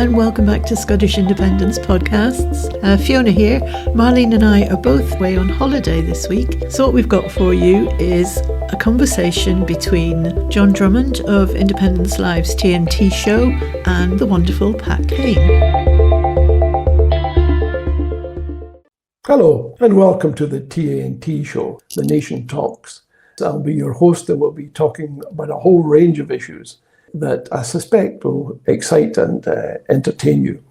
and welcome back to Scottish Independence Podcasts. Fiona here. Marlene and I are both away on holiday this week, so what we've got for you is a conversation between John Drummond of Independence Live's TNT Show and the wonderful Pat Kane. Hello and welcome to the TNT Show, The Nation Talks. I'll be your host and we'll be talking about a whole range of issues that I suspect will excite and entertain you.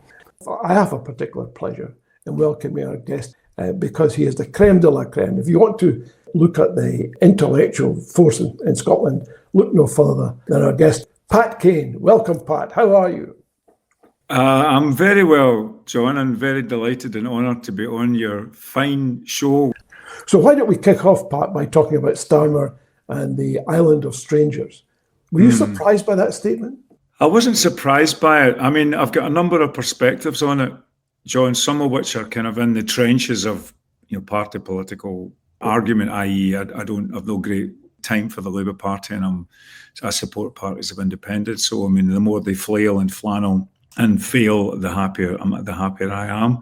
I have a particular pleasure in welcoming our guest because he is the creme de la creme. If you want to look at the intellectual force in Scotland, look no further than our guest, Pat Kane. Welcome, Pat. How are you? I'm very well, John, and very delighted and honoured to be on your fine show. So why don't we kick off, Pat, by talking about Starmer and the Island of Strangers? Were you surprised by that statement? I wasn't surprised by it. I mean, I've got a number of perspectives on it, John, some of which are kind of in the trenches of, party political argument, i.e. I don't have no great time for the Labour Party and I support parties of independence. So, I mean, the more they flail and flannel and fail, the happier I am.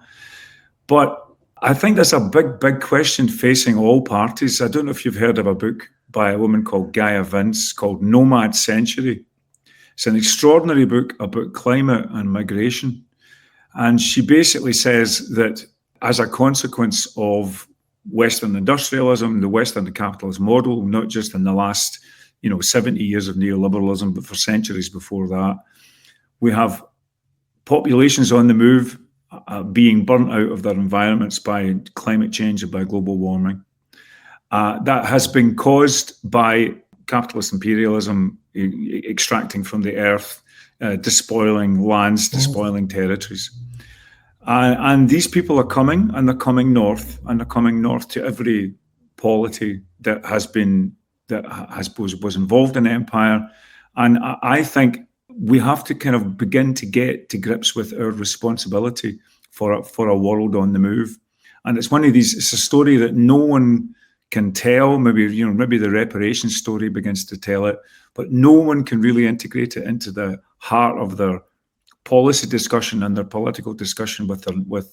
But I think there's a big question facing all parties. I don't know if you've heard of a book by a woman called Gaia Vince called Nomad Century. It's an extraordinary book about climate and migration. And she basically says that as a consequence of Western industrialism, the Western capitalist model, not just in the last 70 years of neoliberalism, but for centuries before that, we have populations on the move being burnt out of their environments by climate change and by global warming. That has been caused by capitalist imperialism extracting from the earth, despoiling lands, despoiling territories. And these people are coming, and they're coming north, and they're coming north to every polity that was involved in empire. And I think we have to kind of begin to get to grips with our responsibility for a world on the move. And it's one of these, it's a story that no one can tell. Maybe the reparations story begins to tell it, but no one can really integrate it into the heart of their policy discussion and their political discussion with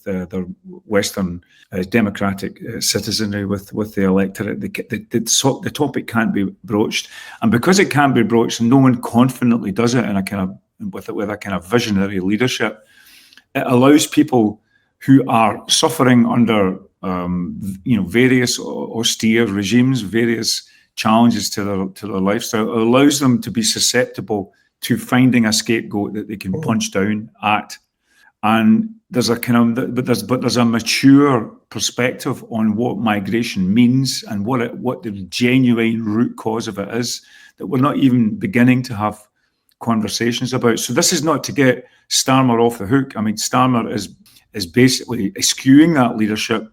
their Western democratic citizenry, with the electorate. The topic can't be broached, and because it can't be broached, and no one confidently does it in a kind of with a kind of visionary leadership, it allows people who are suffering under various austere regimes, various challenges to their lifestyle. It allows them to be susceptible to finding a scapegoat that they can punch down at. And there's a mature perspective on what migration means and what the genuine root cause of it is that we're not even beginning to have conversations about. So this is not to get Starmer off the hook. I mean, Starmer is basically eschewing that leadership,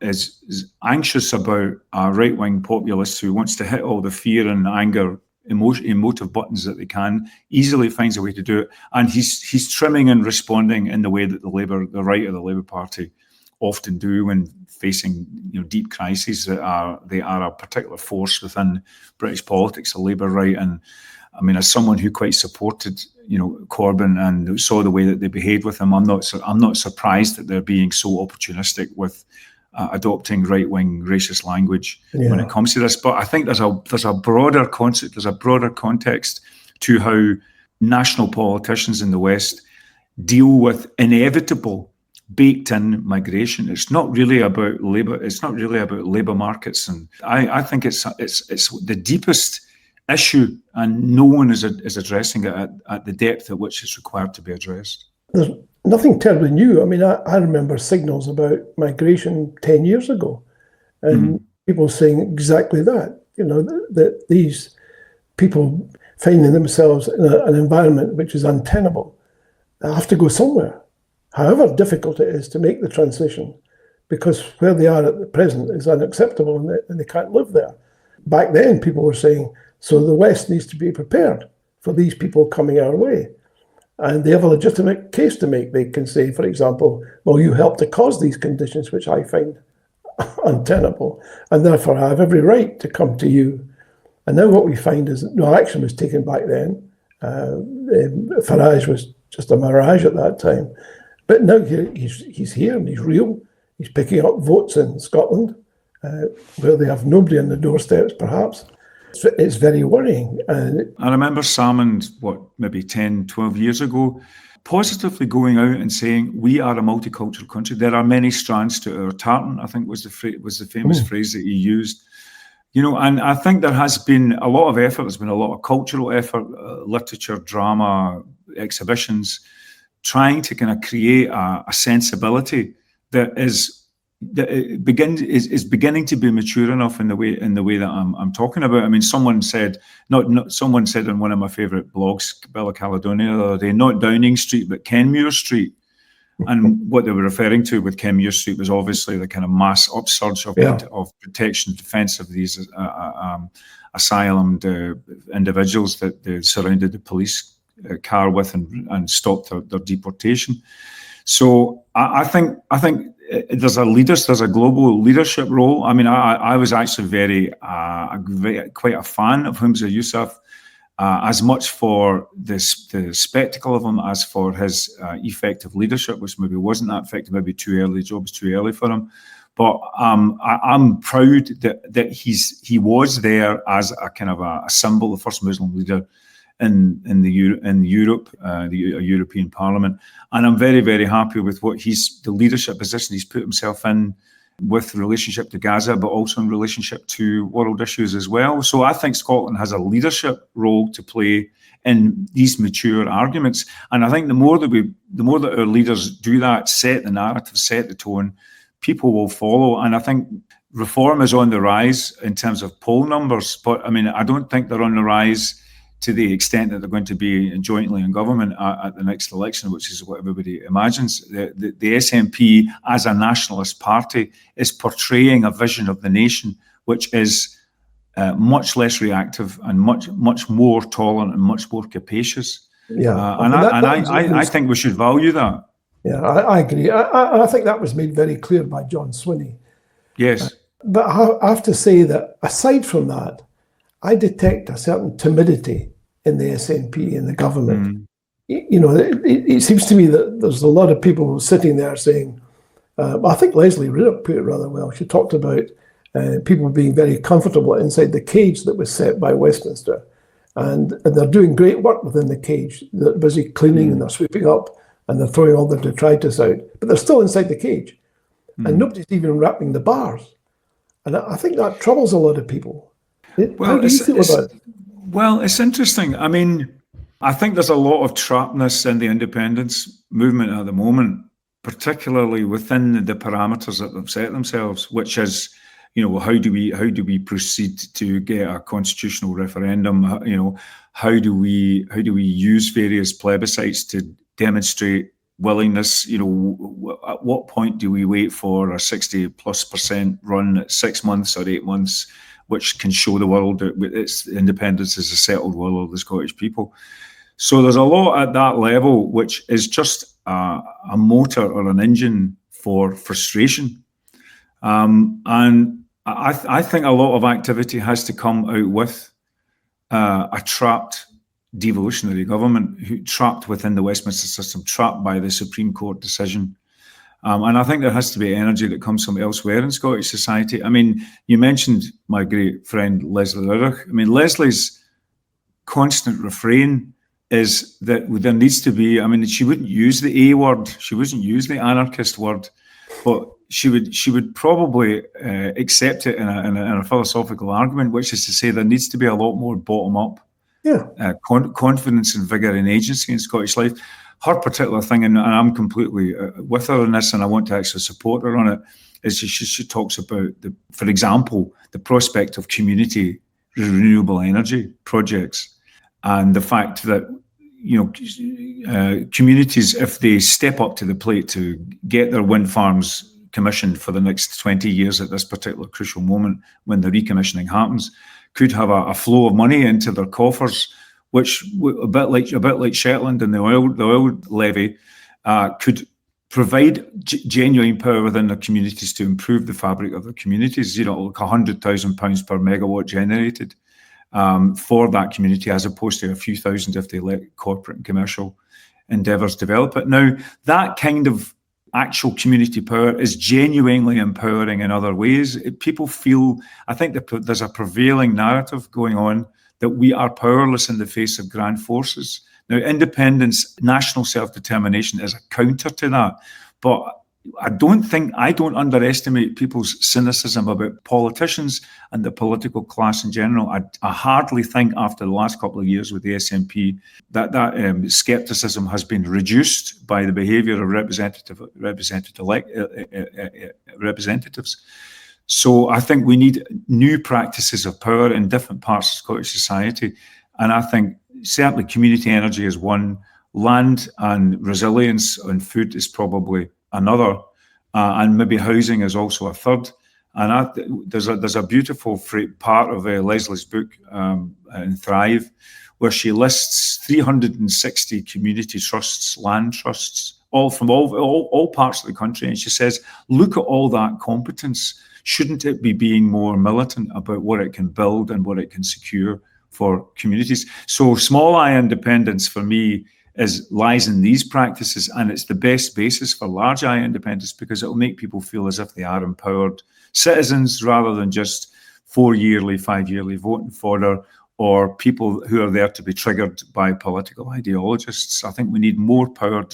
is anxious about a right-wing populist who wants to hit all the fear and anger emotive buttons that they can, easily finds a way to do it, and he's trimming and responding in the way that the right of the Labour Party often do when facing deep crises they are a particular force within British politics, the Labour right. And I mean, as someone who quite supported Corbyn and saw the way that they behaved with him, I'm not surprised that they're being so opportunistic with adopting right-wing racist language when it comes to this. But I think there's a broader concept, there's a broader context to how national politicians in the West deal with inevitable baked-in migration. It's not really about Labour. It's not really about labour markets, and I think it's the deepest issue, and no one is addressing it at the depth at which it's required to be addressed. There's nothing terribly new. I mean, I remember signals about migration 10 years ago, and people saying exactly that, that these people finding themselves in an environment which is untenable have to go somewhere, however difficult it is to make the transition, because where they are at the present is unacceptable and they can't live there. Back then, people were saying, so the West needs to be prepared for these people coming our way. And they have a legitimate case to make. They can say, for example, well, you helped to cause these conditions, which I find untenable, and therefore I have every right to come to you. And now what we find is no action was taken back then, Farage was just a mirage at that time. But now he's here and he's real. He's picking up votes in Scotland, where they have nobody on the doorsteps, perhaps. It's very worrying. I remember Salmond, maybe 10, 12 years ago, positively going out and saying, we are a multicultural country. There are many strands to our tartan, I think was the famous phrase that he used. And I think there has been a lot of effort. There's been a lot of cultural effort, literature, drama, exhibitions, trying to kind of create a sensibility that is beginning to be mature enough in the way that I'm talking about. I mean, someone said in one of my favourite blogs, Bella Caledonia, the other day, not Downing Street, but Kenmure Street. And what they were referring to with Kenmure Street was obviously the kind of mass upsurge of protection and defence of these asylum individuals that they surrounded the police car with and stopped their deportation. So I think there's a global leadership role. I mean, I was actually quite a fan of Humza Yousaf, as much for the spectacle of him as for his effective leadership, which maybe wasn't that effective, maybe too early. The job was too early for him. But I'm proud that he was there as a kind of a symbol, the first Muslim leader in Europe, the European Parliament, and I'm very, very happy with the leadership position he's put himself in with relationship to Gaza, but also in relationship to world issues as well. So I think Scotland has a leadership role to play in these mature arguments, and I think the more that our leaders do that, set the narrative, set the tone, people will follow. And I think reform is on the rise in terms of poll numbers, but I mean, I don't think they're on the rise to the extent that they're going to be jointly in government at the next election, which is what everybody imagines. The SNP, as a nationalist party, is portraying a vision of the nation which is much less reactive and much more tolerant and much more capacious. Yeah, I think we should value that. Yeah, I agree. I think that was made very clear by John Swinney. Yes. But I have to say that aside from that, I detect a certain timidity in the SNP and the government. It seems to me that there's a lot of people sitting there saying, I think Leslie Riddoch put it rather well. She talked about people being very comfortable inside the cage that was set by Westminster. And they're doing great work within the cage. They're busy cleaning and they're sweeping up and they're throwing all the detritus out. But they're still inside the cage. And nobody's even wrapping the bars. And I think that troubles a lot of people. How do you feel about it? Well, it's interesting. I mean, I think there's a lot of trappedness in the independence movement at the moment, particularly within the parameters that they've set themselves, which is, how do we proceed to get a constitutional referendum? How do we use various plebiscites to demonstrate willingness? At what point do we wait for a 60+% run at 6 months or 8 months, which can show the world that its independence is a settled will of the Scottish people? So there's a lot at that level, which is just a motor or an engine for frustration. And I think a lot of activity has to come out with a trapped devolutionary government, trapped within the Westminster system, trapped by the Supreme Court decision. And I think there has to be energy that comes from elsewhere in Scottish society. I mean, you mentioned my great friend Leslie Riddoch. I mean, Leslie's constant refrain is that there needs to be, I mean, she wouldn't use the A word, she wouldn't use the anarchist word, but she would probably accept it in a philosophical argument, which is to say there needs to be a lot more bottom-up confidence and vigour and agency in Scottish life. Her particular thing, and I'm completely with her on this, and I want to actually support her on it, is she talks about, for example, the prospect of community renewable energy projects, and the fact that communities, if they step up to the plate to get their wind farms commissioned for the next 20 years at this particular crucial moment when the recommissioning happens, could have a flow of money into their coffers, which a bit like Shetland and the oil levy could provide genuine power within their communities to improve the fabric of their communities. Like £100,000 per megawatt generated for that community, as opposed to a few thousand if they let corporate and commercial endeavours develop it. Now, that kind of actual community power is genuinely empowering in other ways. People feel, I think that there's a prevailing narrative going on that we are powerless in the face of grand forces. Now, independence, national self-determination is a counter to that. But I don't underestimate people's cynicism about politicians and the political class in general. I hardly think after the last couple of years with the SNP that scepticism has been reduced by the behaviour of representatives. So I think we need new practices of power in different parts of Scottish society. And I think certainly community energy is one, land and resilience and food is probably another, and maybe housing is also a third. And there's a beautiful part of Leslie's book, in Thrive, where she lists 360 community trusts, land trusts, all from all parts of the country. And she says, look at all that competence. Shouldn't it be being more militant about what it can build and what it can secure for communities? So small I independence for me lies in these practices, and it's the best basis for large I independence, because it will make people feel as if they are empowered citizens rather than just 4-yearly, 5-yearly voting fodder, or people who are there to be triggered by political ideologists. I think we need more power,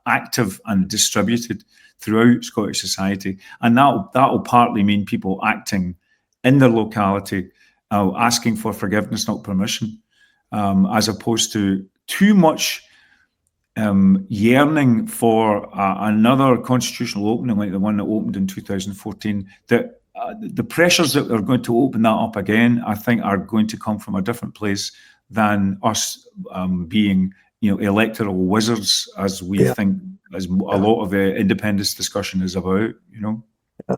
active and distributed throughout Scottish society, and that will partly mean people acting in their locality, asking for forgiveness, not permission, as opposed to too much yearning for another constitutional opening like the one that opened in 2014. That the pressures that are going to open that up again, I think, are going to come from a different place than us being, electoral wizards, as we think, as a lot of independence discussion is about.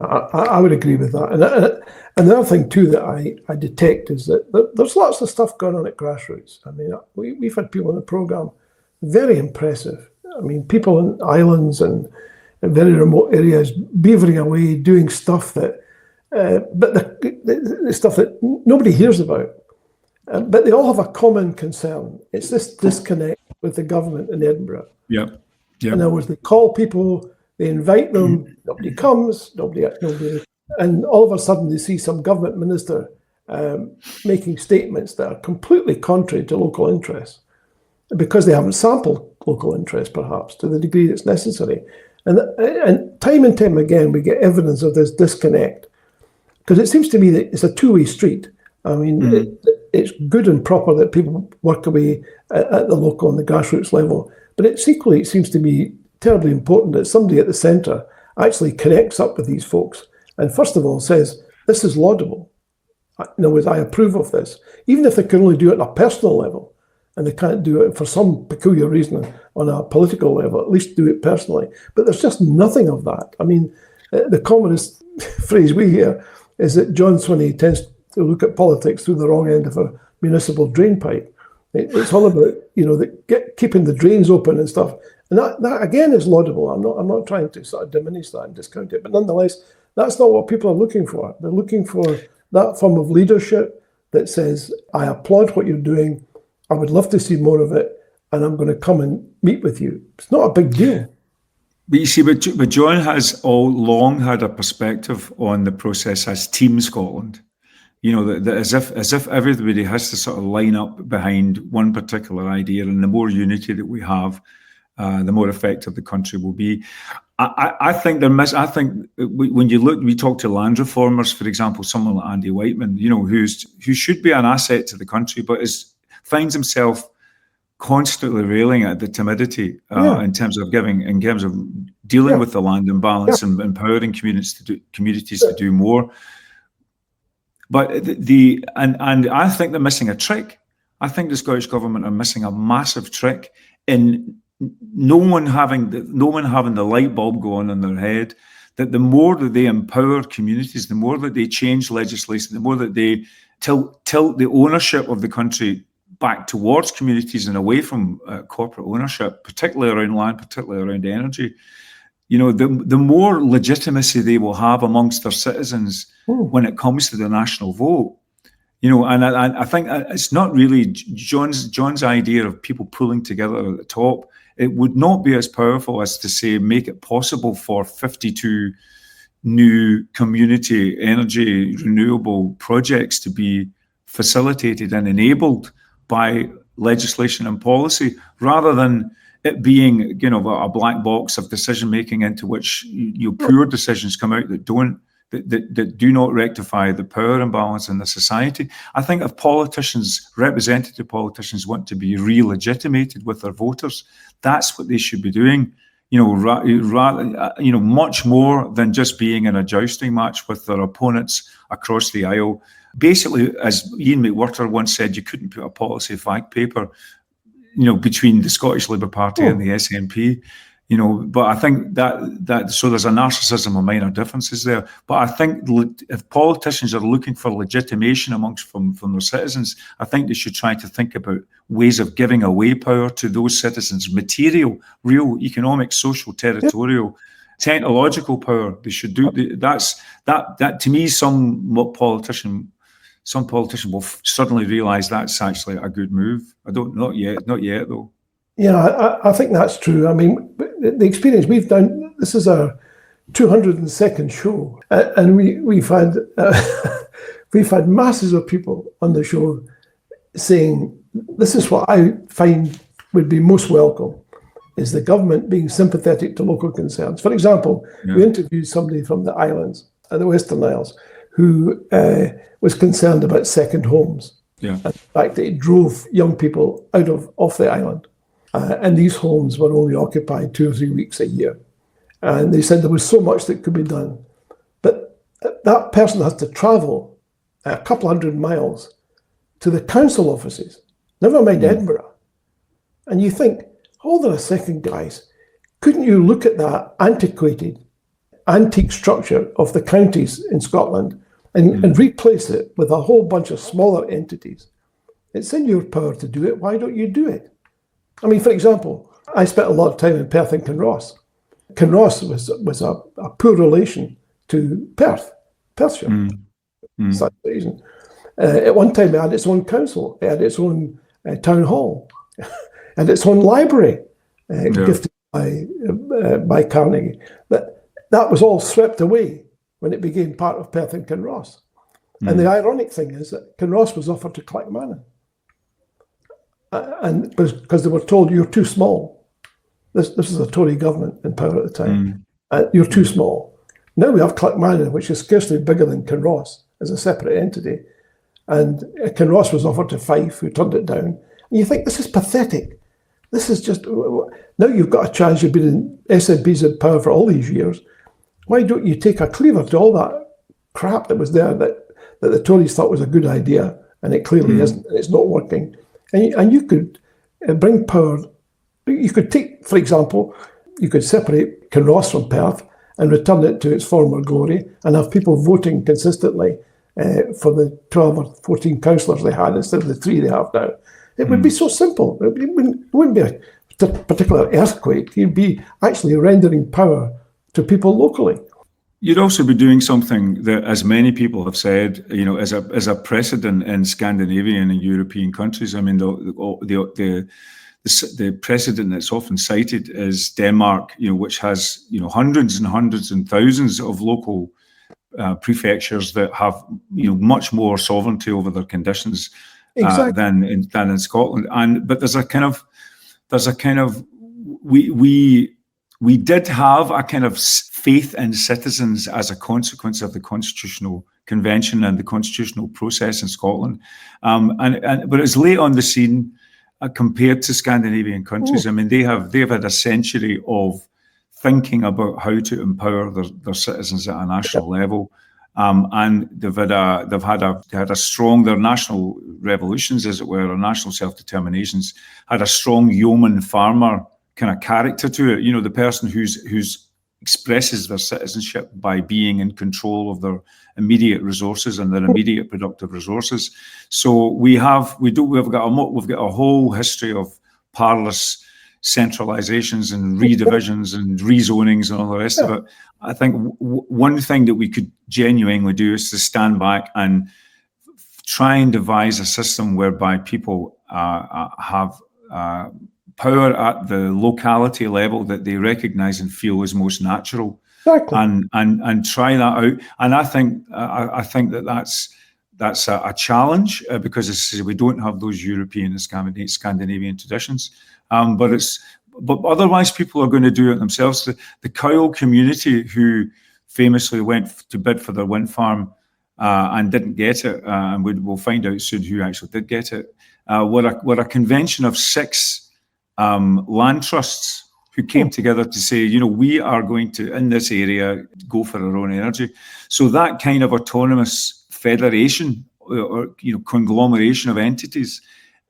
I would agree with that. And the other thing too that I detect is that there's lots of stuff going on at grassroots. I mean, we've had people in the programme, very impressive. I mean, people in islands and in very remote areas beavering away, doing stuff that, but the stuff that nobody hears about. But they all have a common concern. It's this disconnect with the government in Edinburgh. Yeah. In other words, they call people, they invite them, nobody comes, nobody, and all of a sudden they see some government minister making statements that are completely contrary to local interests, because they haven't sampled local interests, perhaps, to the degree that's necessary. And time again, we get evidence of this disconnect, because it seems to me that it's a two-way street. I mean, it's good and proper that people work away at the local and the grassroots level, but it seems to me terribly important that somebody at the centre actually connects up with these folks and first of all says, this is laudable. In other words, I approve of this. Even if they can only do it on a personal level and they can't do it for some peculiar reason on a political level, at least do it personally. But there's just nothing of that. I mean, the commonest phrase we hear is that John Swinney tends to look at politics through the wrong end of a municipal drain pipe. It's all about, keeping the drains open and stuff. And that again is laudable. I'm not trying to sort of diminish that and discount it, but nonetheless, that's not what people are looking for. They're looking for that form of leadership that says, I applaud what you're doing, I would love to see more of it, and I'm going to come and meet with you. It's not a big deal. But you see, but John has all long had a perspective on the process as Team Scotland. That as if everybody has to sort of line up behind one particular idea, and the more unity that we have, the more effective the country will be. I think when we talk to land reformers, for example, someone like Andy Whiteman, who should be an asset to the country, but finds himself constantly railing at the timidity in terms of dealing with the land imbalance and empowering communities to do more. But and I think they're missing a trick. I think the Scottish government are missing a massive trick in no one having the light bulb go on in their head, that the more that they empower communities, the more that they change legislation, the more that they tilt the ownership of the country back towards communities and away from corporate ownership, particularly around land, particularly around energy, the more legitimacy they will have amongst their citizens when it comes to the national vote. And I think it's not really John's idea of people pulling together at the top. It would not be as powerful as to say make it possible for 52 new community energy renewable projects to be facilitated and enabled by legislation and policy, rather than it being, a black box of decision making into which poor decisions come out that do not rectify the power imbalance in the society. I think if representative politicians want to be re-legitimated with their voters, that's what they should be doing. Much more than just being in a jousting match with their opponents across the aisle. Basically, as Ian McWhirter once said, you couldn't put a policy fag paper, between the Scottish Labour Party and the SNP. But I think that so there's a narcissism of minor differences there. But I think if politicians are looking for legitimation from their citizens, I think they should try to think about ways of giving away power to those citizens, material, real, economic, social, territorial, technological power. They should do that. To me, some politician will suddenly realise that's actually a good move. Not yet though. Yeah, I think that's true. I mean, the experience we've done, this is our 202nd show, and we've had we've had masses of people on the show saying, this is what I find would be most welcome, is the government being sympathetic to local concerns. For example, we interviewed somebody from the islands, the Western Isles, who was concerned about second homes. Yeah. And the fact that it drove young people off the island. And these homes were only occupied 2 or 3 weeks a year. And they said there was so much that could be done. But that person has to travel a couple hundred miles to the council offices, never mind Edinburgh. And you think, hold on a second, guys, couldn't you look at that antique structure of the counties in Scotland and replace it with a whole bunch of smaller entities? It's in your power to do it. Why don't you do it? I mean, for example, I spent a lot of time in Perth and Kinross. Kinross was a poor relation to Perthshire. Such reason. At one time, it had its own council, it had its own town hall, and its own library, gifted by Carnegie. That was all swept away when it became part of Perth and Kinross. And the ironic thing is that Kinross was offered to Clackmannan. And because they were told, you're too small. This was a Tory government in power at the time. You're too small. Now we have Clackmannan, which is scarcely bigger than Kinross as a separate entity. And Kinross was offered to Fife, who turned it down. And you think, this is pathetic. This is just, now you've got a chance, you've been in SNP's in power for all these years. Why don't you take a cleaver to all that crap that was there that the Tories thought was a good idea, and it clearly isn't, and it's not working. And you could bring power. You could take, for example, you could separate Kinross from Perth and return it to its former glory and have people voting consistently for the 12 or 14 councillors they had instead of the 3 they have now. It would be so simple. It wouldn't be a particular earthquake. You'd be actually rendering power to people locally. You'd also be doing something that, as many people have said, as a precedent in Scandinavian and European countries. I mean, the precedent that's often cited is Denmark, which has hundreds and hundreds and thousands of local prefectures that have much more sovereignty over their conditions than in Scotland. But there's a kind of we did have a kind of faith in citizens as a consequence of the Constitutional Convention and the constitutional process in Scotland. But it's late on the scene compared to Scandinavian countries. I mean, they've had a century of thinking about how to empower their citizens at a national level. And they had a strong, their national revolutions, as it were, or national self-determinations, had a strong yeoman farmer kind of character to it. The person who's expresses their citizenship by being in control of their immediate resources and their immediate productive resources. So we've got a whole history of parlous centralizations and redivisions and rezonings and all the rest of it. I think one thing that we could genuinely do is to stand back and try and devise a system whereby people have power at the locality level that they recognise and feel is most natural. Exactly. And try that out. And I think that's a challenge because we don't have those European and Scandinavian traditions. But otherwise, people are going to do it themselves. The Kyle community, who famously went to bid for their wind farm and didn't get it, and we'll find out soon who actually did get it, were a convention of 6 land trusts who came together to say, we are going to, in this area, go for our own energy. So that kind of autonomous federation or conglomeration of entities,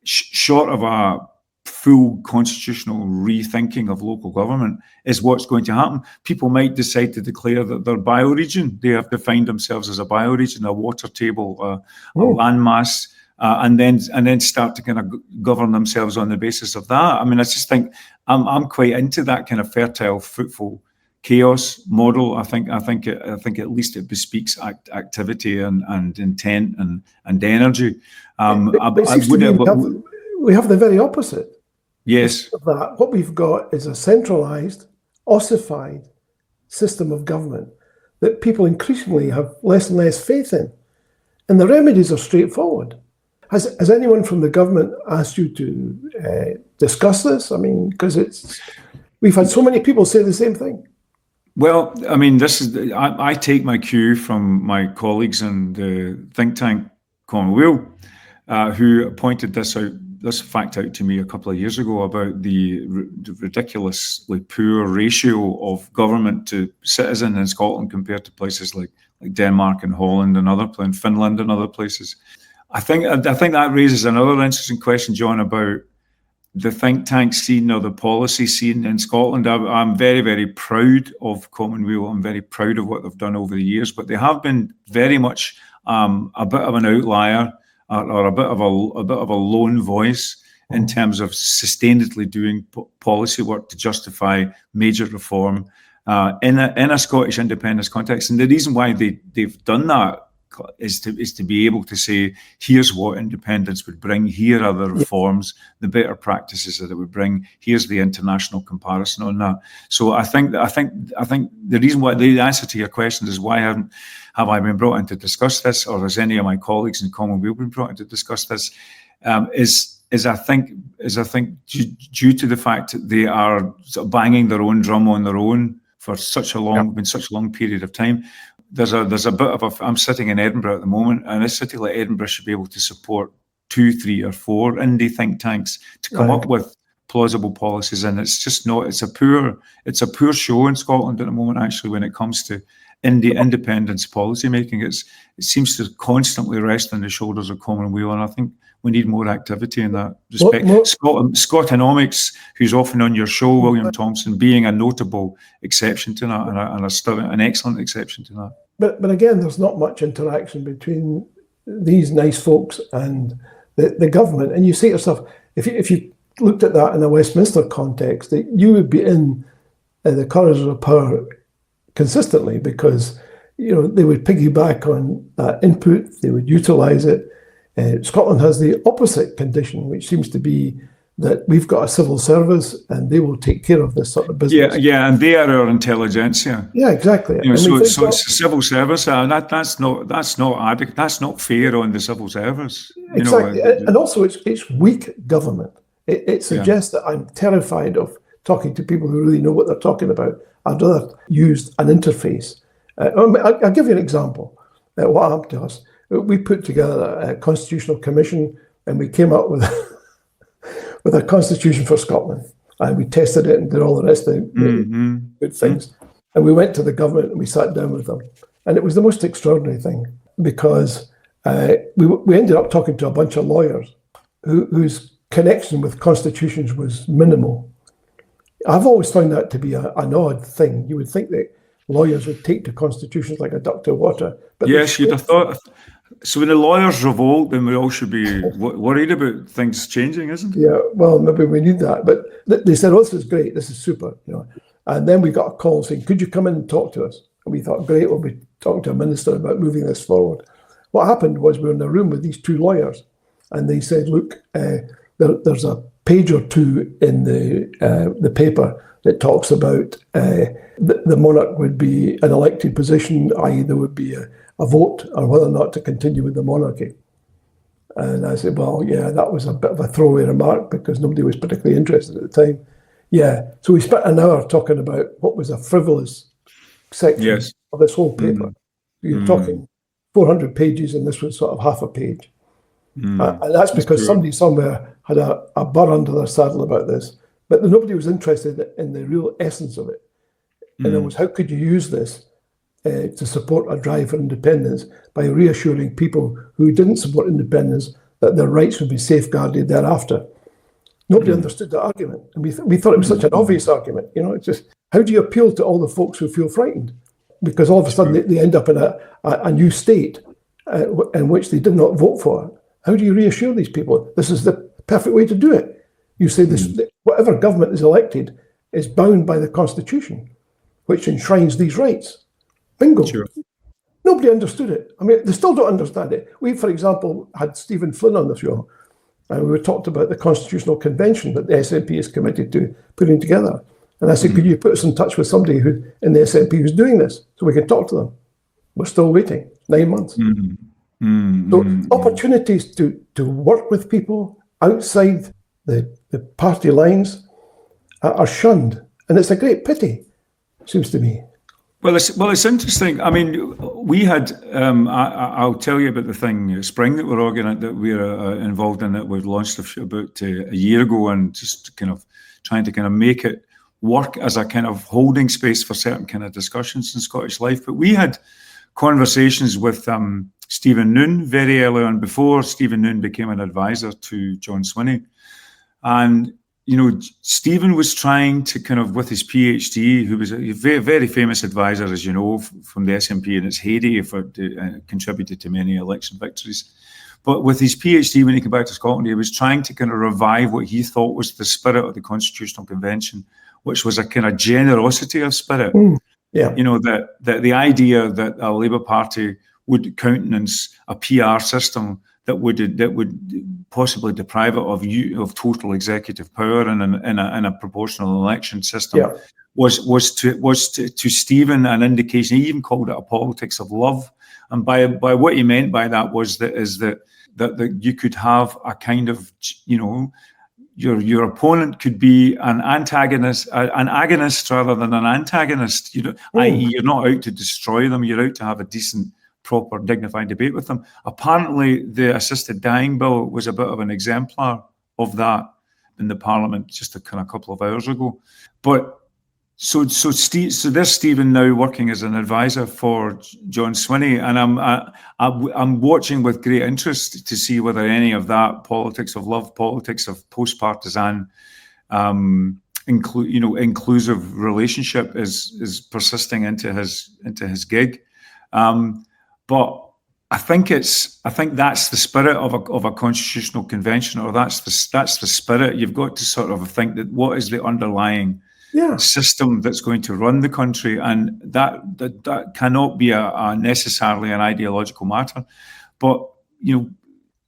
short of a full constitutional rethinking of local government, is what's going to happen. People might decide to declare that they're bioregion. They have defined themselves as a bioregion, a water table, a landmass, and then start to kind of govern themselves on the basis of that. I mean, I just think I'm quite into that kind of fertile, fruitful chaos model. I think at least it bespeaks activity and intent and energy. We have the very opposite. Yes. Of that, what we've got is a centralized, ossified system of government that people increasingly have less and less faith in. And the remedies are straightforward. Has anyone from the government asked you to discuss this? I mean, because we've had so many people say the same thing. Well, I mean, I take my cue from my colleagues in the think tank Commonweal, who pointed this fact out to me a couple of years ago about the ridiculously poor ratio of government to citizen in Scotland compared to places like Denmark and Holland and Finland and other places. I think that raises another interesting question, John, about the think tank scene or the policy scene in Scotland. I'm very, very proud of Commonweal. I'm very proud of what they've done over the years, but they have been very much a bit of an outlier or a bit of a lone voice in terms of sustainedly doing policy work to justify major reform in a Scottish independence context. And the reason why they've done that is to be able to say, here's what independence would bring, here are the reforms, the better practices that it would bring, here's the international comparison on that. So I think the reason why the answer to your question is why have I been brought in to discuss this, or has any of my colleagues in Commonweal been brought in to discuss this, is I think due to the fact that they are sort of banging their own drum on their own for such a long period of time. There's a bit of I'm sitting in Edinburgh at the moment, and a city like Edinburgh should be able to support 2, 3, or 4 indie think tanks to come up with plausible policies. And it's just not. It's a poor show in Scotland at the moment, actually, when it comes to independence policy making. It seems to constantly rest on the shoulders of Commonweal, and I think we need more activity in that respect. Scottonomics, who's often on your show, William Thompson, being a notable exception to that, and an excellent exception to that. But again, there's not much interaction between these nice folks and the government. And you say to yourself, if you looked at that in a Westminster context, that you would be in the corridors of power consistently, because they would piggyback on that input, they would utilise it. Scotland has the opposite condition, which seems to be that we've got a civil service and they will take care of this sort of business. Yeah, and they are our intelligentsia. Yeah, exactly. So it's a civil service. That's not adequate. That's not fair on the civil service. Exactly, and also it's weak government. It suggests that I'm terrified of talking to people who really know what they're talking about. I'd rather use an interface. I'll give you an example. What happened to us? We put together a constitutional commission, and we came up with a constitution for Scotland. And we tested it and did all the rest of the good things. And we went to the government and we sat down with them. And it was the most extraordinary thing, because we ended up talking to a bunch of lawyers whose connection with constitutions was minimal. I've always found that to be an odd thing. You would think that lawyers would take to constitutions like a duck to water. But yes, you'd have thought. So when the lawyers revolt, then we all should be worried about things changing, isn't it? Yeah, well, maybe we need that. But they said, this is great, this is super. And then we got a call saying, could you come in and talk to us? And we thought, great, we'll be talking to a minister about moving this forward. what happened was we were in a room with these two lawyers, and they said, look, there's a page or two in the paper that talks about the monarch would be an elected position, i.e. there would be a vote on whether or not to continue with the monarchy. And I said, well, yeah, that was a bit of a throwaway remark because nobody was particularly interested at the time. Yeah, so we spent an hour talking about what was a frivolous section of this whole paper. You're talking 400 pages, and this was sort of half a page. And that's because somebody somewhere had a burr under their saddle about this. But nobody was interested in the real essence of it. And it was, how could you use this to support a drive for independence by reassuring people who didn't support independence that their rights would be safeguarded thereafter? Nobody understood the argument. And we thought it was such an obvious argument. You know, it's just, how do you appeal to all the folks who feel frightened? Because all of a sudden they end up in a new state in which they did not vote for. How do you reassure these people? This is the perfect way to do it. You say this, whatever government is elected is bound by the Constitution, which enshrines these rights. Bingo. Sure. Nobody understood it. I mean, they still don't understand it. We, for example, had Stephen Flynn on the show, and we talked about the Constitutional Convention that the SNP is committed to putting together. And I said, could you put us in touch with somebody who in the SNP who's doing this so we can talk to them? We're still waiting 9 months. So opportunities to work with people outside the party lines are shunned. And it's a great pity, seems to me. Well, it's interesting. I mean, we had. I'll tell you about the thing Spring that we're involved in that we've launched about a year ago, and just kind of trying to kind of make it work as a kind of holding space for certain kind of discussions in Scottish life. But we had conversations with Stephen Noon very early on, before Stephen Noon became an advisor to John Swinney, and you know, Stephen was trying to kind of, with his PhD, who was a very, very famous advisor, as you know, from the SNP in its heyday, contributed to many election victories. But with his PhD, when he came back to Scotland, he was trying to kind of revive what he thought was the spirit of the Constitutional Convention, which was a kind of generosity of spirit. You know, that the idea that a Labour Party would countenance a PR system that would possibly deprive it of total executive power in a proportional election system was to Stephen an indication. He even called it a politics of love, and by what he meant by that was that you could have a kind of, you know, your opponent could be an agonist rather than an antagonist. You know, i.e., you're not out to destroy them; you're out to have a decent, proper, dignified debate with them. Apparently, the assisted dying bill was a bit of an exemplar of that in the Parliament just a couple of hours ago. But so there's Stephen now working as an advisor for John Swinney, and I'm watching with great interest to see whether any of that politics of love, politics of post-partisan, inclusive relationship is persisting into his gig. But I think that's the spirit of a constitutional convention, or that's the spirit. You've got to sort of think that what is the underlying system that's going to run the country, and that cannot be a necessarily an ideological matter. But you know,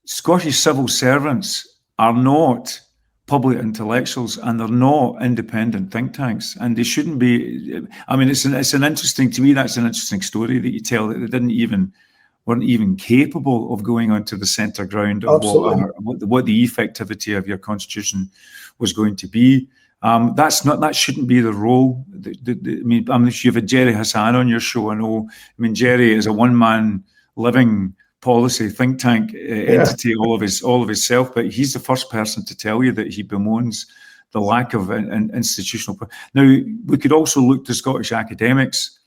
Scottish civil servants are not public intellectuals, and they're not independent think tanks, and they shouldn't be. I mean, it's an interesting, to me, that's an interesting story that you tell, that they weren't even capable of going onto the centre ground of what the effectivity of your constitution was going to be. That shouldn't be the role. I mean, if you have a Jerry Hassan on your show, I know. I mean, Jerry is a one-man living policy think tank entity, all of his self, but he's the first person to tell you that he bemoans the lack of an institutional. Now, we could also look to Scottish academics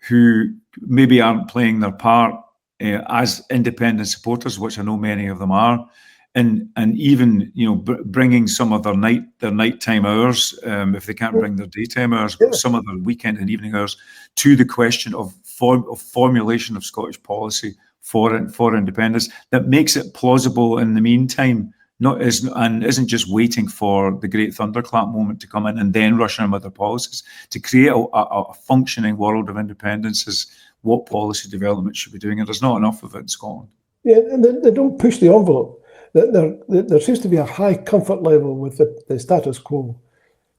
who maybe aren't playing their part as independent supporters, which I know many of them are, and even, you know, bringing some of their nighttime hours, if they can't bring their daytime hours, some of their weekend and evening hours, to the question of formulation of Scottish policy for independence that makes it plausible in the meantime, and isn't just waiting for the great thunderclap moment to come in and then rushing in with their policies. To create a functioning world of independence what policy development should be doing, and there's not enough of it in Scotland. Yeah, and they don't push the envelope. There seems to be a high comfort level with the status quo,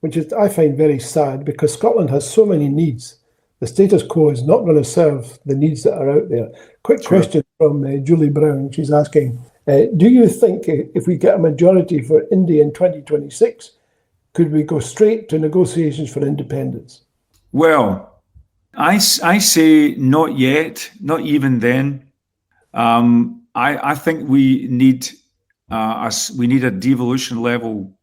which is, I find, very sad, because Scotland has so many needs. The status quo is not going to serve the needs that are out there. Quick question from Julie Brown. She's asking, do you think if we get a majority for India in 2026, could we go straight to negotiations for independence? Well, I say not yet, not even then. I think we need a devolution level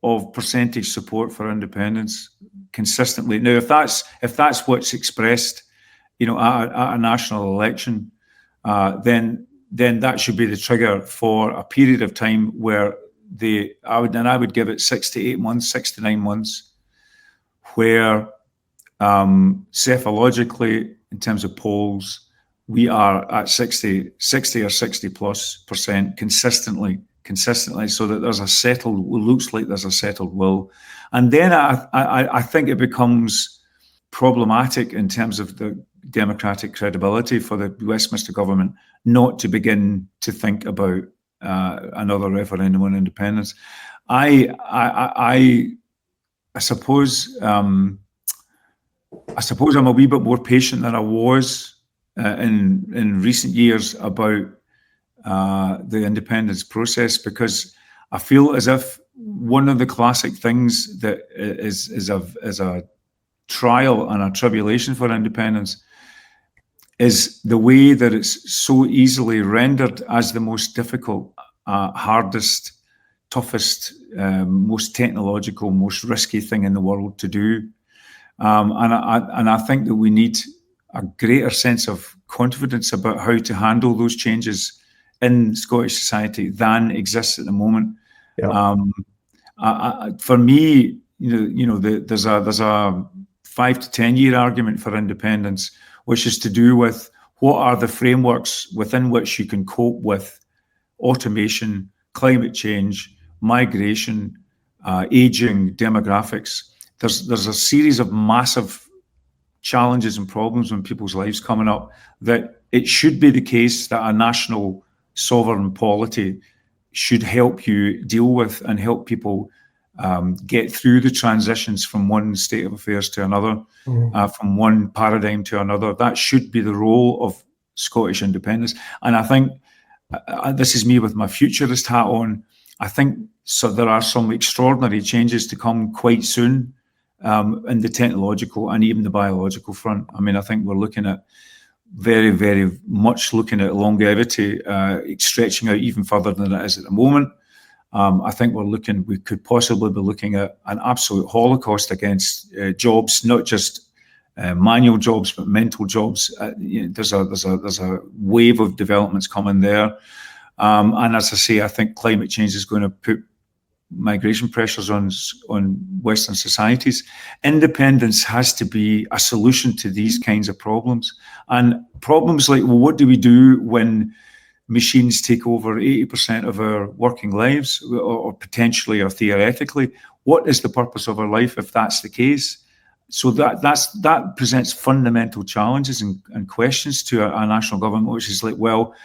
of percentage support for independence consistently. Now, if that's what's expressed, at a national election, then that should be the trigger for a period of time where I would give it 6 to 8 months, 6 to 9 months, where cephalogically, in terms of polls, we are at 60 or 60+% consistently, so that looks like there's a settled will. And then I think it becomes problematic in terms of the democratic credibility for the Westminster government not to begin to think about another referendum on independence. I suppose I'm a wee bit more patient than I was in recent years about the independence process, because I feel as if one of the classic things that is a trial and a tribulation for independence is the way that it's so easily rendered as the most difficult, hardest, toughest, most technological, most risky thing in the world to do. And I think that we need a greater sense of confidence about how to handle those changes in Scottish society than exists at the moment. Yeah. For me, there's a 5 to 10 year argument for independence, which is to do with what are the frameworks within which you can cope with automation, climate change, migration, aging, demographics. There's a series of massive challenges and problems in people's lives coming up that it should be the case that a national sovereign polity should help you deal with and help people get through the transitions from one state of affairs to another, from one paradigm to another. That should be the role of Scottish independence. And I think this is me with my futurist hat on. I think so. There are some extraordinary changes to come quite soon in the technological and even the biological front. I mean, I think we're looking at very, very much looking at longevity, stretching out even further than it is at the moment. I think we could possibly be looking at an absolute holocaust against jobs, not just manual jobs, but mental jobs. There's a wave of developments coming there. And as I say, I think climate change is going to put migration pressures on Western societies. Independence has to be a solution to these kinds of problems. And problems like, well, what do we do when machines take over 80% of our working lives, or potentially or theoretically? What is the purpose of our life if that's the case? So that presents fundamental challenges and questions to a national government, which is like, well,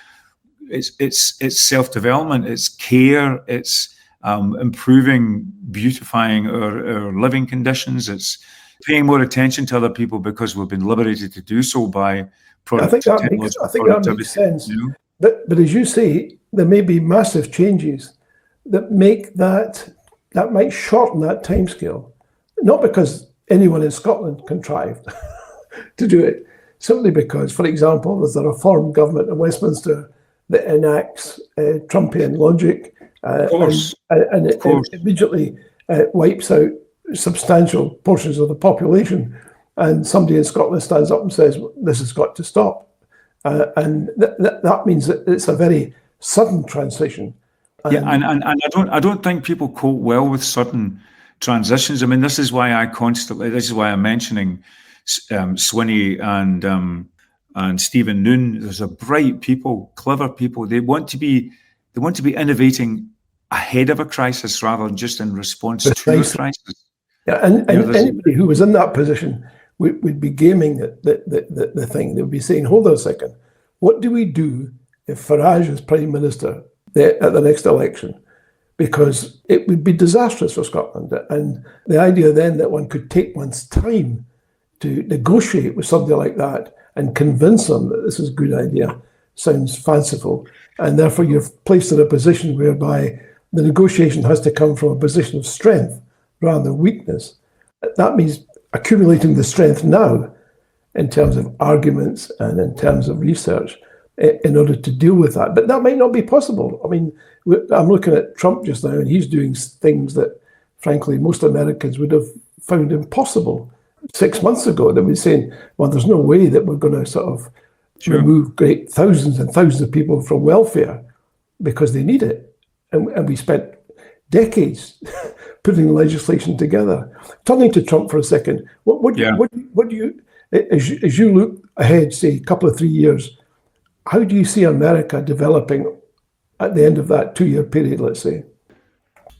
it's self-development, it's care, it's improving, beautifying our living conditions, it's paying more attention to other people because we've been liberated to do so by productivity. I think that makes sense. You know? But as you say, there may be massive changes that make that might shorten that timescale, not because anyone in Scotland contrived to do it, simply because, for example, there's a reform government in Westminster that enacts Trumpian logic, and it immediately wipes out substantial portions of the population. And somebody in Scotland stands up and says, this has got to stop. And that means that it's a very sudden transition. And I don't think people cope well with sudden transitions. I mean, this is why I'm mentioning Swinney and Stephen Noon. Those are bright people, clever people. They want to be innovating ahead of a crisis rather than just in response to a crisis. Yeah, and anybody who was in that position would be gaming the thing. They would be saying, hold on a second, what do we do if Farage is Prime Minister at the next election? Because it would be disastrous for Scotland. And the idea then that one could take one's time to negotiate with somebody like that and convince them that this is a good idea sounds fanciful. And therefore you're placed in a position whereby the negotiation has to come from a position of strength rather than weakness. That means accumulating the strength now in terms of arguments and in terms of research in order to deal with that. But that might not be possible. I mean, I'm looking at Trump just now, and he's doing things that, frankly, most Americans would have found impossible 6 months ago. They were saying, well, there's no way that we're going to sort of remove great thousands and thousands of people from welfare because they need it. And we spent decades putting legislation together. Turning to Trump for a second, what do you, as you look ahead, say, a couple of 3 years, how do you see America developing at the end of that 2-year period, let's say?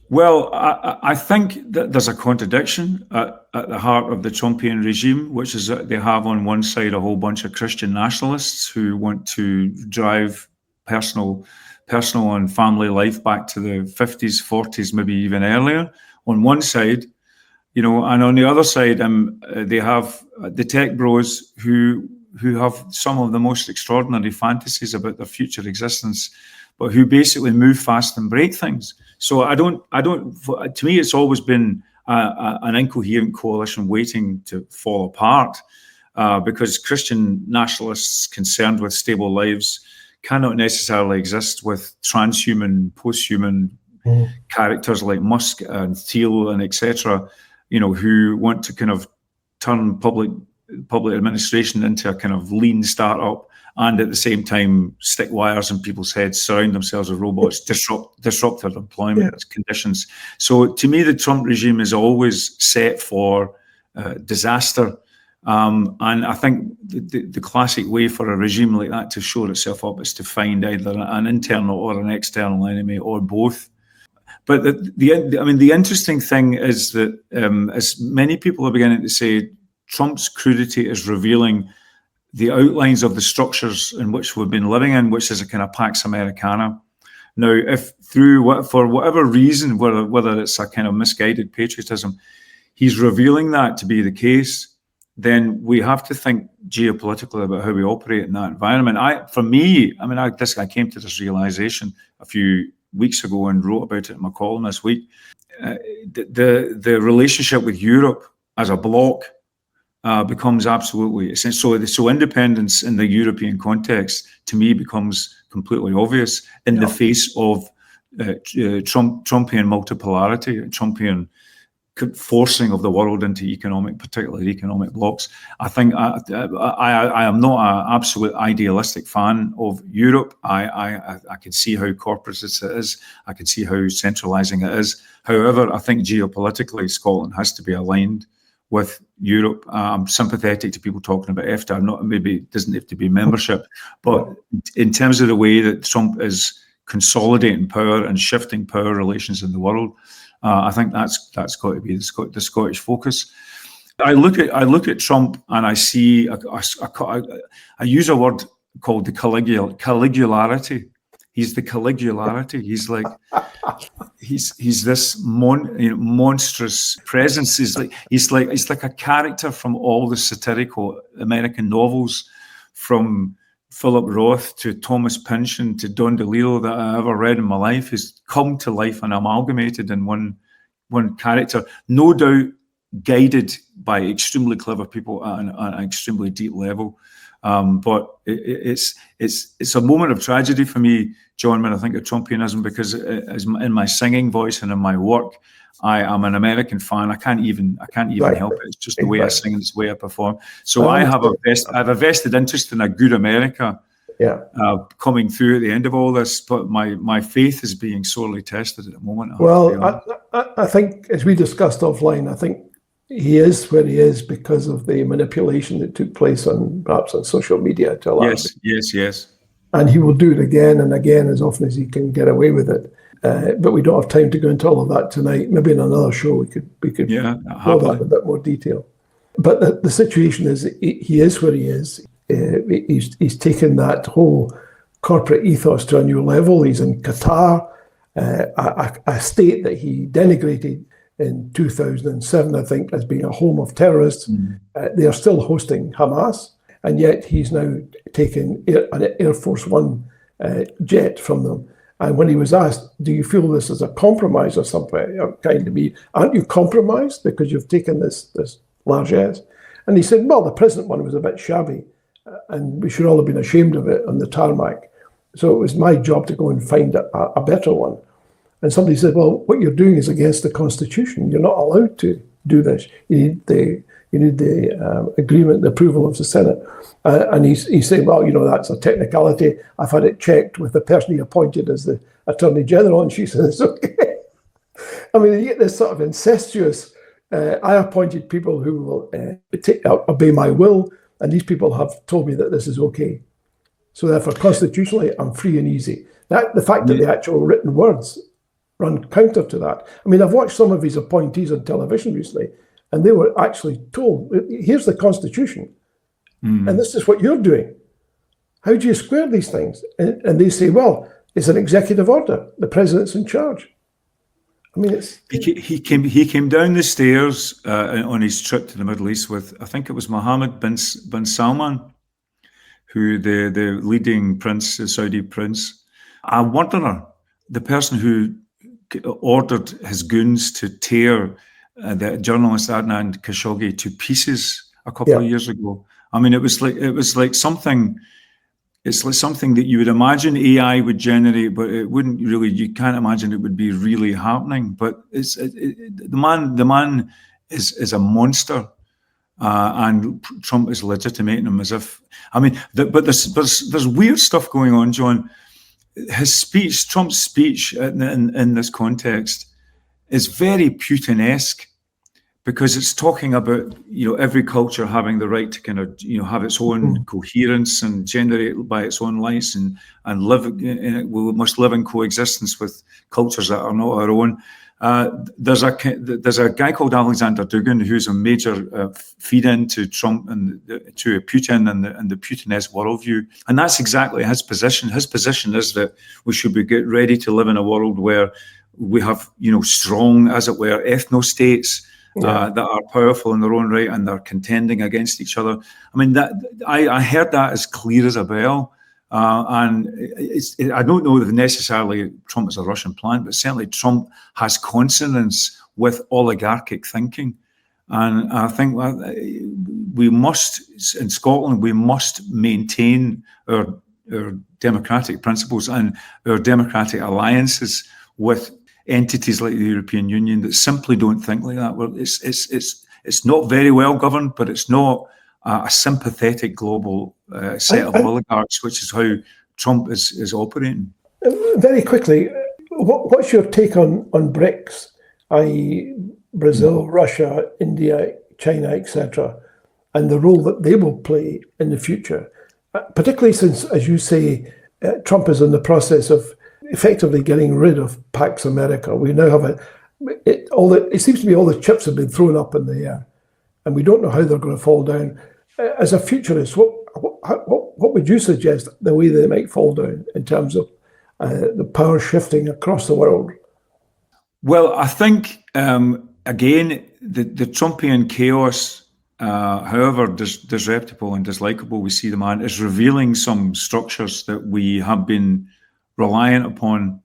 Well, I think that there's a contradiction at the heart of the Trumpian regime, which is that they have on one side a whole bunch of Christian nationalists who want to drive personal and family life back to the 50s, 40s, maybe even earlier on one side, and on the other side, they have the tech bros who have some of the most extraordinary fantasies about their future existence, but who basically move fast and break things. So to me, it's always been an incoherent coalition waiting to fall apart because Christian nationalists concerned with stable lives cannot necessarily exist with transhuman, posthuman characters like Musk and Thiel and etc., who want to kind of turn public administration into a kind of lean startup and at the same time stick wires in people's heads, surround themselves with robots, disrupt their employment conditions. So to me, the Trump regime is always set for disaster. And I think the classic way for a regime like that to shore itself up is to find either an internal or an external enemy or both. But the interesting thing is that as many people are beginning to say, Trump's crudity is revealing the outlines of the structures in which we've been living in, which is a kind of Pax Americana. Now, if for whatever reason, whether it's a kind of misguided patriotism, he's revealing that to be the case, then we have to think geopolitically about how we operate in that environment. I came to this realization a few weeks ago and wrote about it in my column this week. The relationship with Europe as a bloc becomes absolutely essential. So independence in the European context, to me, becomes completely obvious in the face of Trumpian multipolarity, Trumpian forcing of the world into particularly economic blocks. I think I am not an absolute idealistic fan of Europe. I can see how corporatist it is. I can see how centralizing it is. However, I think geopolitically, Scotland has to be aligned with Europe. I'm sympathetic to people talking about EFTA. Maybe it doesn't have to be membership, but in terms of the way that Trump is consolidating power and shifting power relations in the world, I think that's got to be the Scottish focus. I look at Trump and I see I use a word called the Caligula. He's the Caligula. He's like he's this monstrous presence. He's like a character from all the satirical American novels, from Philip Roth to Thomas Pynchon to Don DeLillo that I ever read in my life. He's come to life and amalgamated in one character, no doubt guided by extremely clever people at an extremely deep level. But it's a moment of tragedy for me, John, when I think of Trumpianism, because as in my singing voice and in my work, I am an American fan. I can't even help it. It's just the way I sing and it's the way I perform. So I have a vested interest in a good America coming through at the end of all this. But my faith is being sorely tested at the moment. Well, I think, as we discussed offline, I think he is where he is because of the manipulation that took place perhaps on social media to allow Yes. And he will do it again and again as often as he can get away with it. But we don't have time to go into all of that tonight. Maybe in another show we could go that in a bit more detail. But the situation is he is where he is. He's taken that whole corporate ethos to a new level. He's in Qatar, a state that he denigrated in 2007, I think, as being a home of terrorists. They are still hosting Hamas, and yet he's now taken an Air Force One jet from them. And when he was asked, do you feel this is a compromise or something, kind of me, aren't you compromised because you've taken this largesse? And he said, well, the present one was a bit shabby and we should all have been ashamed of it on the tarmac. So it was my job to go and find a better one. And somebody said, well, what you're doing is against the Constitution. You're not allowed to do this. You need the agreement, the approval of the Senate. And he's saying, well, that's a technicality. I've had it checked with the person he appointed as the Attorney General, and she says, okay. I mean, you get this sort of incestuous, I appointed people who will obey my will, and these people have told me that this is okay. So therefore, constitutionally, I'm free and easy. The fact that the actual written words run counter to that. I mean, I've watched some of his appointees on television recently, and they were actually told, here's the Constitution, and this is what you're doing. How do you square these things? And they say, well, it's an executive order. The president's in charge. I mean, he came down the stairs on his trip to the Middle East with, I think it was Mohammed bin Salman, who the leading prince, the Saudi prince. I wonder, the person who ordered his goons to tear the journalist Adnan Khashoggi to pieces a couple of years ago. I mean, it was like something. It's like something that you would imagine AI would generate, but it wouldn't really. You can't imagine it would be really happening. But the man is a monster, and Trump is legitimating him as if. I mean, but there's weird stuff going on, John. His speech, Trump's speech in this context, is very Putin-esque, because it's talking about every culture having the right to kind of have its own coherence and generate by its own lights and live we must live in coexistence with cultures that are not our own. There's a guy called Alexander Dugin who's a major feed-in to Trump and to Putin and the Putin-esque worldview, and that's exactly his position. His position is that we should be get ready to live in a world where we have strong, as it were, ethno-states. That are powerful in their own right and they're contending against each other. I mean, that I heard that as clear as a bell, and I don't know if necessarily Trump is a Russian plant, but certainly Trump has consonance with oligarchic thinking, and I think we must, in Scotland, we must maintain our democratic principles and our democratic alliances with entities like the European Union that simply don't think like that. Well, it's not very well governed, but it's not a sympathetic global set of oligarchs, which is how Trump is operating. Very quickly, what's your take on BRICS, i.e. Brazil, Russia, India, China, etc., and the role that they will play in the future, particularly since, as you say, Trump is in the process of effectively getting rid of Pax America. We now have it seems to me all the chips have been thrown up in the air, and we don't know how they're going to fall down. As a futurist, what would you suggest the way they might fall down in terms of the power shifting across the world? Well, I think again the Trumpian chaos, however disreputable and dislikable we see the man, is revealing some structures that we have been reliant upon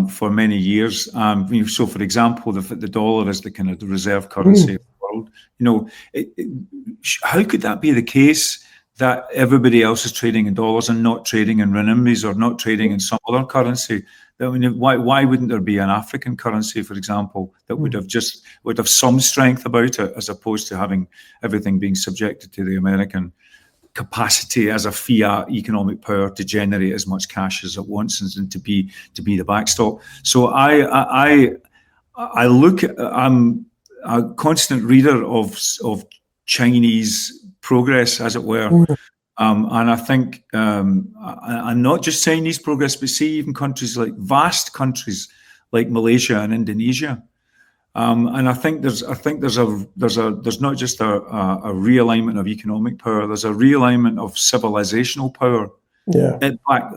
for many years. So, for example, the dollar is the kind of the reserve currency of the world. How could that be the case that everybody else is trading in dollars and not trading in renminbis or not trading in some other currency? I mean, why wouldn't there be an African currency, for example, that would have some strength about it, as opposed to having everything being subjected to the American capacity as a fiat economic power to generate as much cash as it wants and to be the backstop. So I'm a constant reader of Chinese progress, as it were, and I think and not just Chinese progress, but see even vast countries like Malaysia and Indonesia, And I think there's not just a realignment of economic power. There's a realignment of civilizational power. Yeah.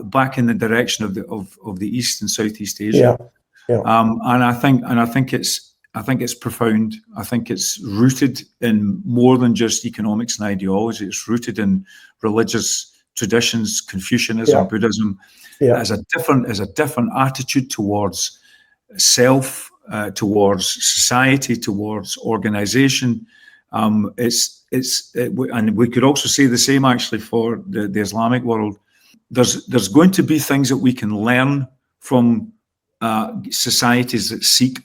Back in the direction of the East and Southeast Asia. Yeah. And I think it's profound. I think it's rooted in more than just economics and ideology. It's rooted in religious traditions, Confucianism, Buddhism. Yeah. As a different attitude towards self, towards society, towards organization. And we could also say the same actually for the Islamic world. There's going to be things that we can learn from societies that seek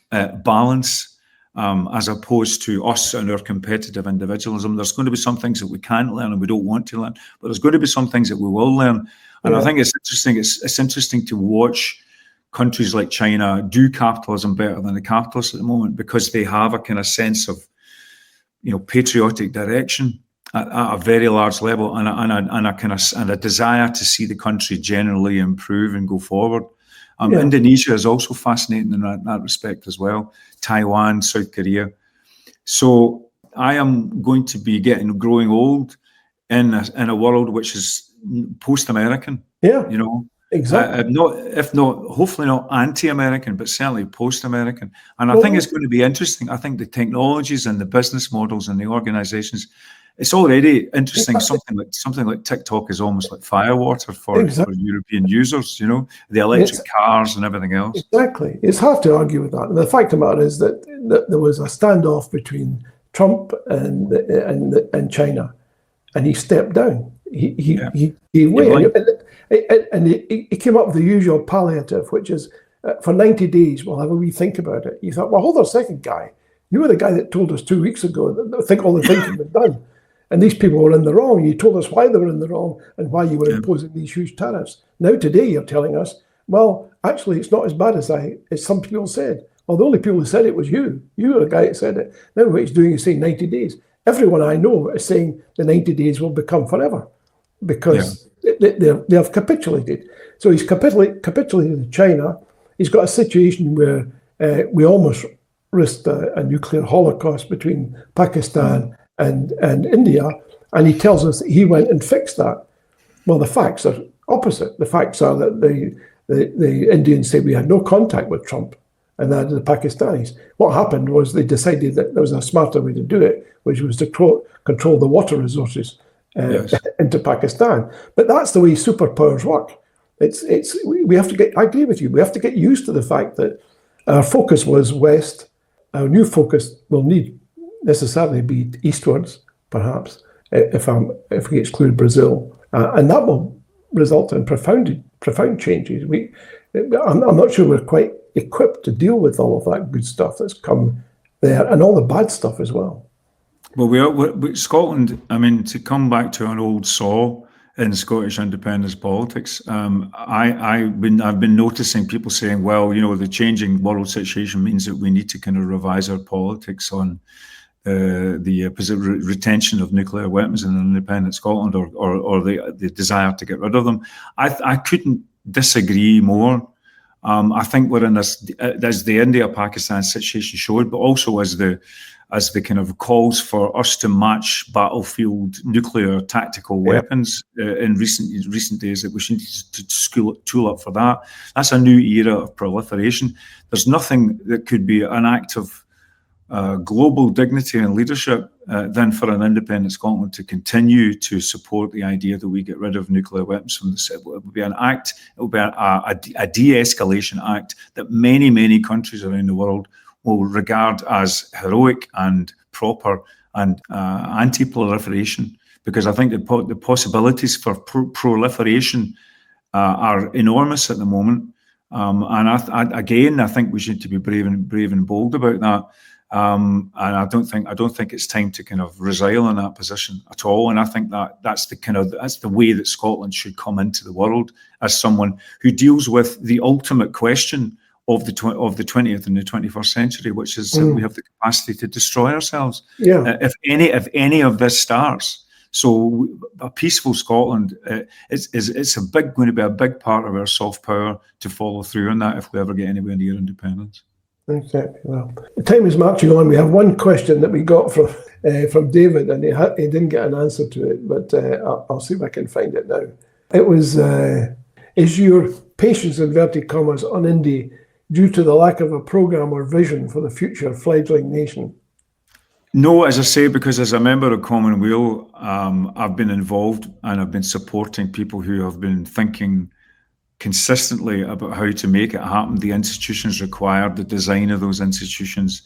balance, as opposed to us and our competitive individualism. There's going to be some things that we can't learn and we don't want to learn, but there's going to be some things that we will learn. And I think it's interesting. It's interesting to watch countries like China do capitalism better than the capitalists at the moment, because they have a kind of sense of, patriotic direction at a very large level, and a desire to see the country generally improve and go forward. Indonesia is also fascinating in that respect as well. Taiwan, South Korea. So I am going to be growing old in a world which is post-American. Yeah. Exactly. Hopefully not anti-American, but certainly post-American. And I think it's going to be interesting. I think the technologies and the business models and the organizations, it's already interesting. Something like TikTok is almost like firewater for European users, the electric cars and everything else. Exactly. It's hard to argue with that. And the fact of the matter is that there was a standoff between Trump and China, and he stepped down. He went. And he came up with the usual palliative, which is for 90 days, we'll have a wee think about it. You thought, well, hold on a second, guy. You were the guy that told us 2 weeks ago that think all the thinking was done. And these people were in the wrong. You told us why they were in the wrong and why you were imposing these huge tariffs. Now, today, you're telling us, well, actually, it's not as bad as some people said. Well, the only people who said it was you. You were the guy that said it. Now what he's doing is saying 90 days. Everyone I know is saying the 90 days will become forever, because they have capitulated. So he's capitulated to China. He's got a situation where we almost risked a nuclear holocaust between Pakistan and India, and he tells us that he went and fixed that. Well, the facts are opposite. The facts are that the Indians say we had no contact with Trump, and that the Pakistanis. What happened was they decided that there was a smarter way to do it, which was to control the water resources into Pakistan. But that's the way superpowers work. We have to get. I agree with you. We have to get used to the fact that our focus was west. Our new focus will need necessarily be eastwards, perhaps, if we exclude Brazil, and that will result in profound changes. I'm not sure we're quite equipped to deal with all of that good stuff that's come there, and all the bad stuff as well. Well, Scotland, I mean, to come back to an old saw in Scottish independence politics, I've been noticing people saying, well, the changing world situation means that we need to kind of revise our politics on the retention of nuclear weapons in an independent Scotland, or the desire to get rid of them. I couldn't disagree more. I think we're in this, as the India-Pakistan situation showed, but also as the kind of calls for us to match battlefield nuclear tactical weapons in recent days, that we should need to tool up for that. That's a new era of proliferation. There's nothing that could be an act of global dignity and leadership than for an independent Scotland to continue to support the idea that we get rid of nuclear weapons from the city. It would be an act. It would be a de-escalation act that many countries around the world will regard as heroic and proper and anti-proliferation, because I think the possibilities for proliferation are enormous at the moment. And I think we should be brave and bold about that. And I don't think it's time to kind of resile in that position at all. And I think that's the way that Scotland should come into the world, as someone who deals with the ultimate question of the 20th and the 21st century, which is we have the capacity to destroy ourselves. If any of this starts. So a peaceful Scotland it's going to be a big part of our soft power to follow through on that if we ever get anywhere near independence. Exactly. Well, the time is marching on. We have one question that we got from David, and he didn't get an answer to it, but I'll see if I can find it now. It was, is your patience, inverted commas, on Indy due to the lack of a programme or vision for the future fledgling nation? No, as I say, because as a member of Commonweal, I've been involved and I've been supporting people who have been thinking consistently about how to make it happen. The institutions required, the design of those institutions.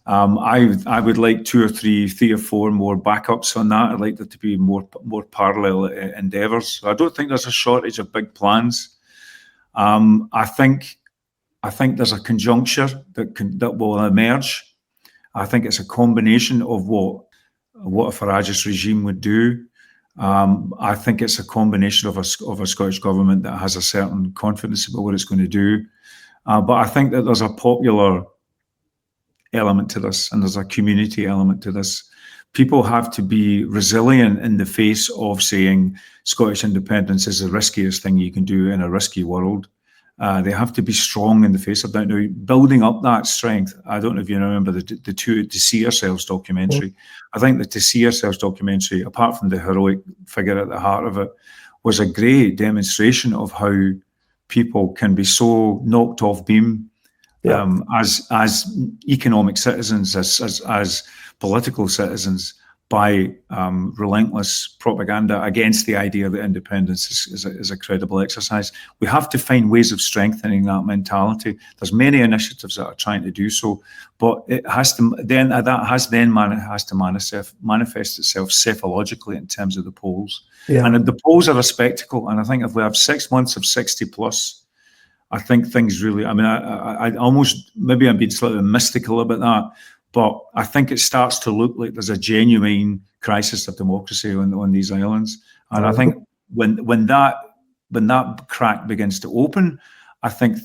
I would like two or three or four more backups on that. I'd like there to be more parallel endeavours. So I don't think there's a shortage of big plans. I think there's a conjuncture that will emerge. I think it's a combination of what a Faragis regime would do. I think it's a combination of a Scottish government that has a certain confidence about what it's going to do. But I think that there's a popular element to this and there's a community element to this. People have to be resilient in the face of saying Scottish independence is the riskiest thing you can do in a risky world. They have to be strong in the face of that. Now, building up that strength, I don't know if you remember the To See Ourselves documentary. I think the To See Ourselves documentary, apart from the heroic figure at the heart of it, was a great demonstration of how people can be so knocked off beam as economic citizens, as political citizens, by relentless propaganda against the idea that independence is a credible exercise. We have to find ways of strengthening that mentality. There's many initiatives that are trying to do so, but it has to manifest itself psephologically in terms of the polls. Yeah. And the polls are a spectacle. And I think if we have 6 months of 60 plus, I think things really, I almost, maybe I'm being slightly mystical about that, but I think it starts to look like there's a genuine crisis of democracy on these islands. And I think when that crack begins to open, I think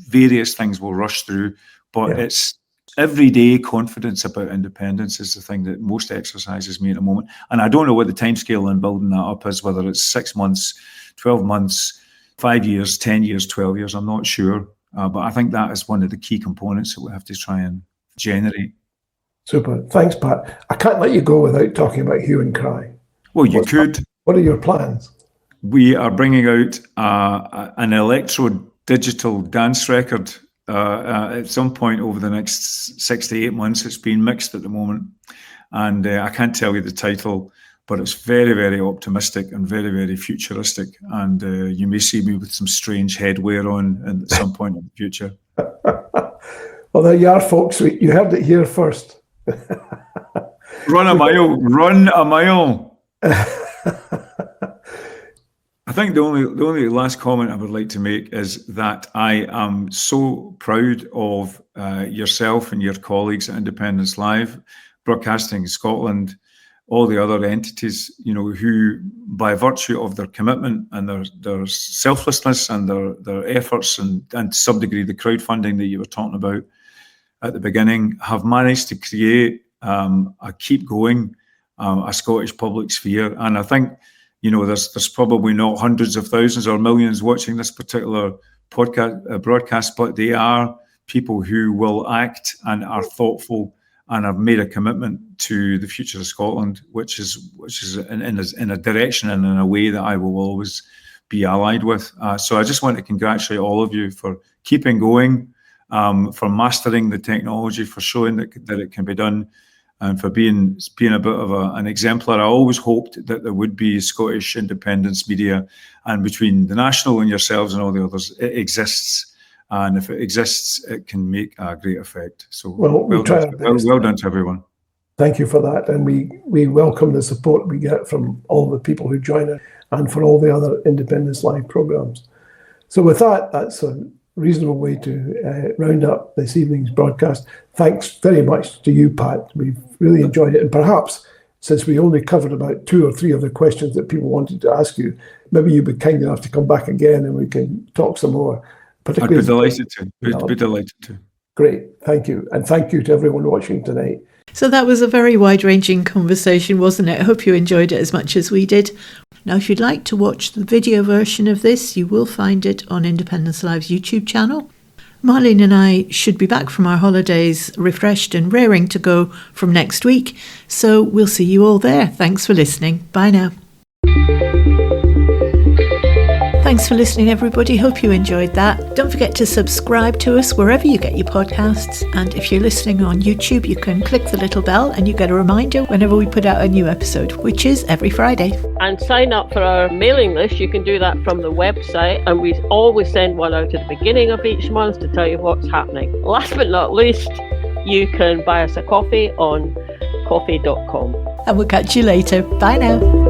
various things will rush through. But it's everyday confidence about independence is the thing that most exercises me at the moment. And I don't know what the timescale in building that up is, whether it's 6 months, 12 months, 5 years, 10 years, 12 years, I'm not sure. But I think that is one of the key components that we have to try and generate. Super. Thanks, Pat. I can't let you go without talking about Hue and Cry. Well, you could. What are your plans? We are bringing out an electro-digital dance record at some point over the next 6 to 8 months. It's being mixed at the moment. And I can't tell you the title, but it's very, very optimistic and very, very futuristic. And you may see me with some strange headwear on at some point in the future. Well, there you are, folks. You heard it here first. Run a mile. I think the only last comment I would like to make is that I am so proud of yourself and your colleagues at Independence Live, Broadcasting Scotland, all the other entities, who, by virtue of their commitment and their selflessness and their efforts and to some degree the crowdfunding that you were talking about at the beginning, have managed to create a keep going, a Scottish public sphere. And I think, there's probably not hundreds of thousands or millions watching this particular broadcast, but they are people who will act and are thoughtful and have made a commitment to the future of Scotland, which is in a direction and in a way that I will always be allied with. So I just want to congratulate all of you for keeping going, for mastering the technology, for showing that it can be done, and for being a bit of an exemplar. I always hoped that there would be Scottish independence media, and between the National and yourselves and all the others, it exists. And if it exists, it can make a great effect. So well done to everyone. Thank you for that. And we welcome the support we get from all the people who join us and for all the other Independence Live programs. So with that, that's a reasonable way to round up this evening's broadcast. Thanks very much to you, Pat. We've really enjoyed it. And perhaps, since we only covered about 2 or 3 of the questions that people wanted to ask you, maybe you'd be kind enough to come back again and we can talk some more. I'd be delighted to. Great. Thank you. And thank you to everyone watching tonight. So that was a very wide-ranging conversation, wasn't it? I hope you enjoyed it as much as we did. Now, if you'd like to watch the video version of this, you will find it on Independence Live's YouTube channel. Marlene and I should be back from our holidays refreshed and raring to go from next week. So we'll see you all there. Thanks for listening. Bye now. Thanks for listening, everybody. Hope you enjoyed that. Don't forget to subscribe to us wherever you get your podcasts. And if you're listening on YouTube, you can click the little bell and you get a reminder whenever we put out a new episode, which is every Friday. And sign up for our mailing list. You can do that from the website. And we always send one out at the beginning of each month to tell you what's happening. Last but not least, you can buy us a coffee on coffee.com. And we'll catch you later. Bye now.